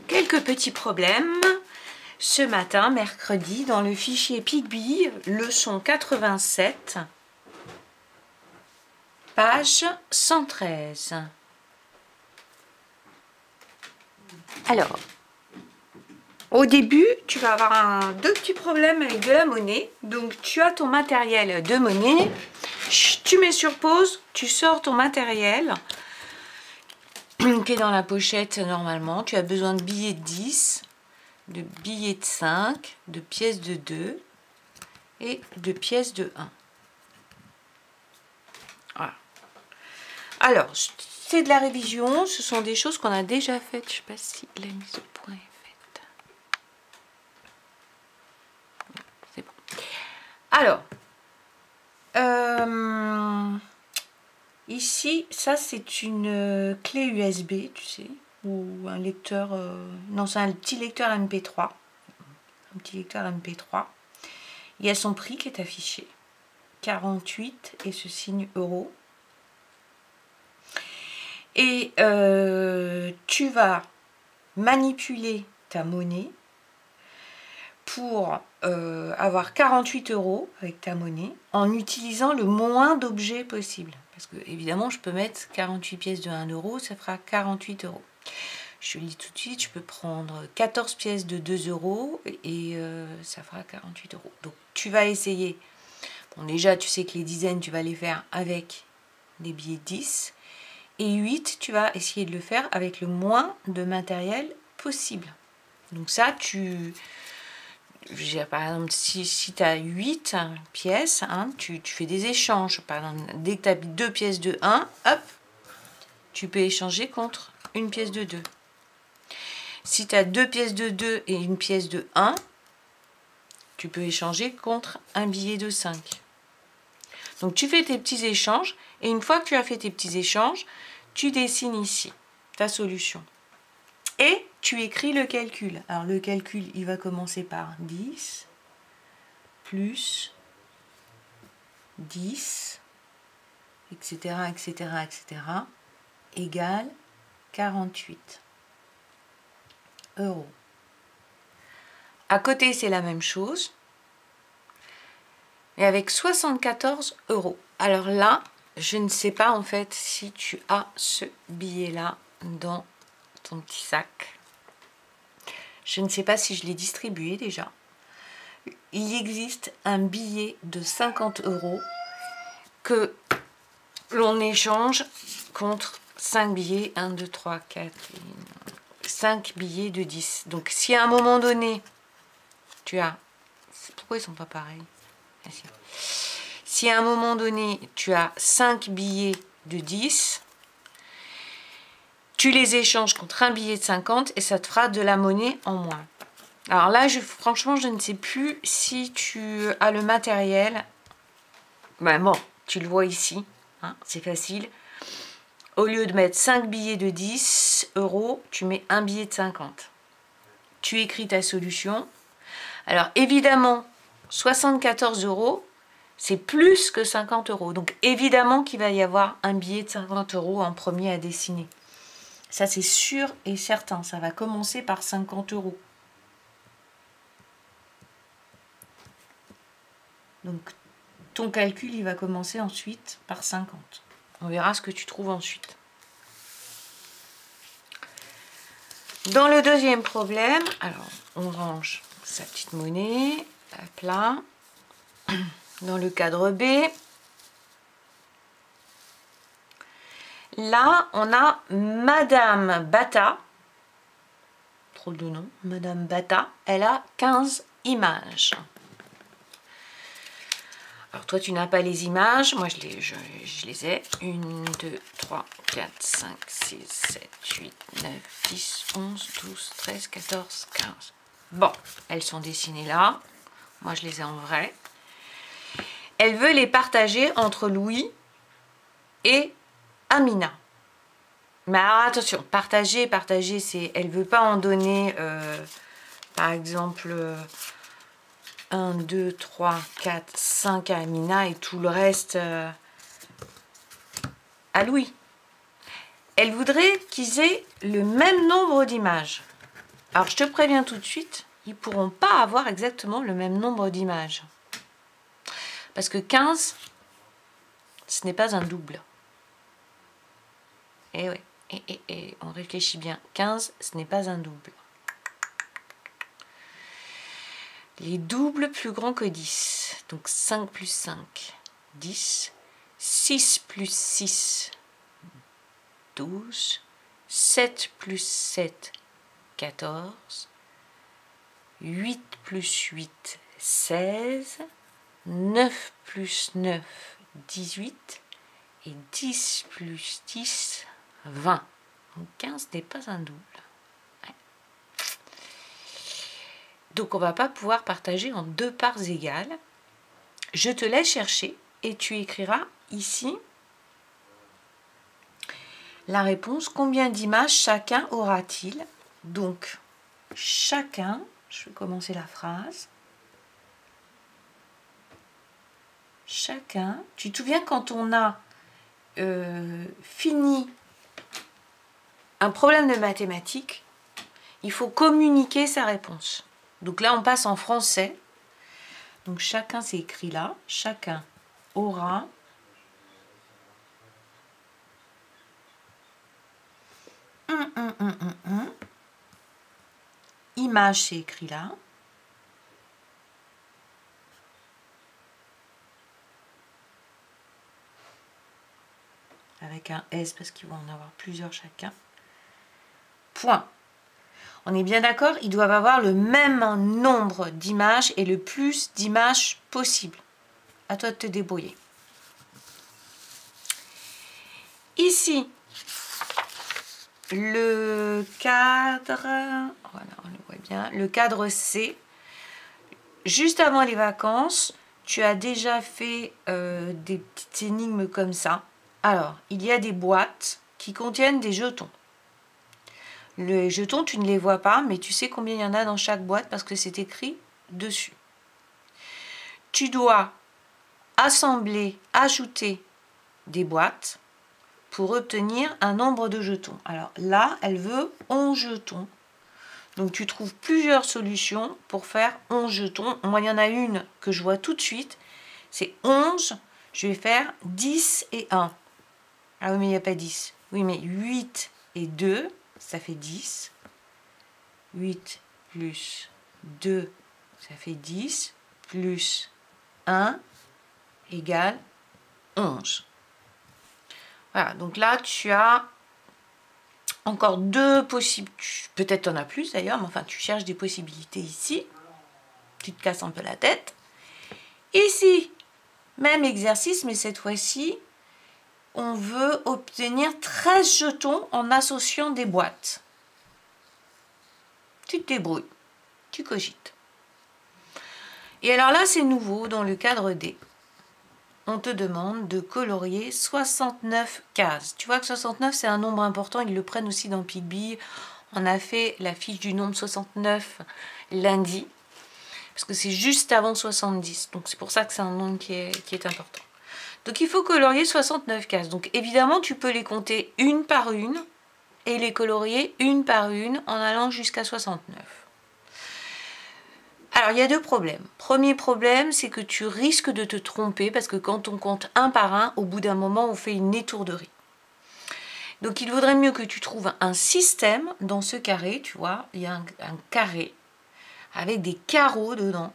Quelques petits problèmes ce matin, mercredi, dans le fichier PicBee, leçon 87, page 113. Alors, au début, tu vas avoir deux petits problèmes avec de la monnaie. Donc, tu as ton matériel de monnaie, tu mets sur pause, tu sors ton matériel qui est dans la pochette normalement. Tu as besoin de billets de 10, de billets de 5, de pièces de 2 et de pièces de 1. Voilà. Alors, c'est de la révision, ce sont des choses qu'on a déjà faites. Je ne sais pas si la mise au point est faite. C'est bon. Alors, ici, ça c'est une clé USB, tu sais, ou un lecteur, non c'est un petit lecteur MP3, un petit lecteur MP3. Il y a son prix qui est affiché, 48 et ce signe euro. Et tu vas manipuler ta monnaie pour avoir 48 euros avec ta monnaie en utilisant le moins d'objets possible. Parce que évidemment, je peux mettre 48 pièces de 1 euro, ça fera 48 euros. Je lis tout de suite, je peux prendre 14 pièces de 2 euros et ça fera 48 euros. Donc tu vas essayer. Bon, déjà, tu sais que les dizaines, tu vas les faire avec des billets de 10. Et 8, tu vas essayer de le faire avec le moins de matériel possible. Donc ça, par exemple, si tu as 8 pièces, hein, tu fais des échanges. Par exemple, dès que tu as 2 pièces de 1, hop, tu peux échanger contre une pièce de 2. Si tu as 2 pièces de 2 et une pièce de 1, tu peux échanger contre un billet de 5. Donc tu fais tes petits échanges et une fois que tu as fait tes petits échanges, tu dessines ici ta solution. Et tu écris le calcul. Alors le calcul, il va commencer par 10 plus 10, etc., etc., etc., égale 48 euros. À côté, c'est la même chose. Et avec 74 euros. Alors là, je ne sais pas en fait si tu as ce billet-là dans ton petit sac. Je ne sais pas si je l'ai distribué déjà. Il existe un billet de 50 euros que l'on échange contre 5 billets. 1, 2, 3, 4, 5 billets de 10. Donc si à un moment donné, tu as... Pourquoi ils ne sont pas pareils? Si à un moment donné, tu as 5 billets de 10, tu les échanges contre un billet de 50 et ça te fera de la monnaie en moins. Alors là, franchement, je ne sais plus si tu as le matériel. Ben bon, tu le vois ici, hein, c'est facile. Au lieu de mettre 5 billets de 10 euros, tu mets un billet de 50. Tu écris ta solution. Alors évidemment, 74 euros, c'est plus que 50 euros. Donc évidemment qu'il va y avoir un billet de 50 euros en premier à dessiner. Ça c'est sûr et certain. Ça va commencer par 50 euros. Donc ton calcul, il va commencer ensuite par 50. On verra ce que tu trouves ensuite. Dans le deuxième problème, alors on range sa petite monnaie, hop là. Dans le cadre B, là, on a Madame Bata, trop de nom, Madame Bata, elle a 15 images. Alors toi, tu n'as pas les images, moi je les ai. 1, 2, 3, 4, 5, 6, 7, 8, 9, 10, 11, 12, 13, 14, 15. Bon, elles sont dessinées là, moi je les ai en vrai. Elle veut les partager entre Louis et Amina. Mais alors attention, partager, c'est... Elle ne veut pas en donner, par exemple, 1, 2, 3, 4, 5 à Amina et tout le reste à Louis. Elle voudrait qu'ils aient le même nombre d'images. Alors, je te préviens tout de suite, ils ne pourront pas avoir exactement le même nombre d'images. Parce que 15, ce n'est pas un double. Et oui, et on réfléchit bien. 15, ce n'est pas un double. Les doubles plus grands que 10. Donc 5 plus 5, 10. 6 plus 6, 12. 7 plus 7, 14. 8 plus 8, 16. 9 plus 9, 18. Et 10 plus 10, 20. Donc 15 n'est pas un double. Ouais. Donc on ne va pas pouvoir partager en deux parts égales. Je te laisse chercher et tu écriras ici la réponse. Combien d'images chacun aura-t-il? Donc chacun, je vais commencer la phrase. Chacun, tu te souviens quand on a fini un problème de mathématiques, il faut communiquer sa réponse. Donc là, on passe en français. Donc chacun, c'est écrit là. Chacun aura image, c'est écrit là. Avec un S parce qu'ils vont en avoir plusieurs chacun. Point. On est bien d'accord, ils doivent avoir le même nombre d'images et le plus d'images possible. À toi de te débrouiller. Ici, le cadre, voilà, on le voit bien, le cadre C. Juste avant les vacances, tu as déjà fait des petites énigmes comme ça. Alors, il y a des boîtes qui contiennent des jetons. Les jetons, tu ne les vois pas, mais tu sais combien il y en a dans chaque boîte parce que c'est écrit dessus. Tu dois assembler, ajouter des boîtes pour obtenir un nombre de jetons. Alors là, elle veut 11 jetons. Donc tu trouves plusieurs solutions pour faire 11 jetons. Moi, il y en a une que je vois tout de suite. C'est 11. Je vais faire 10 et 1. Ah oui, mais il n'y a pas 10. Oui, mais 8 et 2, ça fait 10. 8 plus 2, ça fait 10. Plus 1 égale 11. Voilà, donc là, tu as encore deux possibles. Peut-être tu en as plus d'ailleurs, mais enfin, tu cherches des possibilités ici. Tu te casses un peu la tête. Ici, même exercice, mais cette fois-ci, on veut obtenir 13 jetons en associant des boîtes. Tu te débrouilles, tu cogites. Et alors là, c'est nouveau dans le cadre D. On te demande de colorier 69 cases. Tu vois que 69, c'est un nombre important. Ils le prennent aussi dans PicBee. On a fait la fiche du nombre 69 lundi. Parce que c'est juste avant 70. Donc c'est pour ça que c'est un nombre qui est important. Donc il faut colorier 69 cases. Donc évidemment, tu peux les compter une par une et les colorier une par une en allant jusqu'à 69. Alors il y a deux problèmes. Premier problème, c'est que tu risques de te tromper parce que quand on compte un par un, au bout d'un moment, on fait une étourderie. Donc il vaudrait mieux que tu trouves un système dans ce carré, tu vois, il y a un carré avec des carreaux dedans.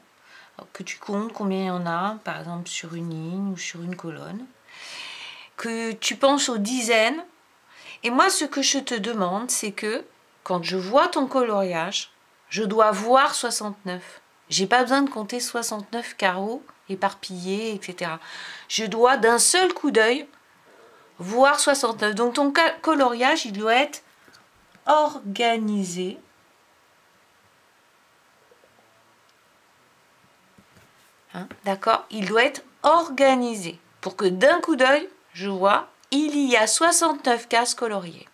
Que tu comptes combien il y en a, par exemple sur une ligne ou sur une colonne, que tu penses aux dizaines. Et moi, ce que je te demande, c'est que quand je vois ton coloriage, je dois voir 69. J'ai pas besoin de compter 69 carreaux éparpillés, etc. Je dois d'un seul coup d'œil voir 69. Donc ton coloriage, il doit être organisé. Hein, d'accord? Il doit être organisé pour que d'un coup d'œil, je vois, il y a 69 cases coloriées.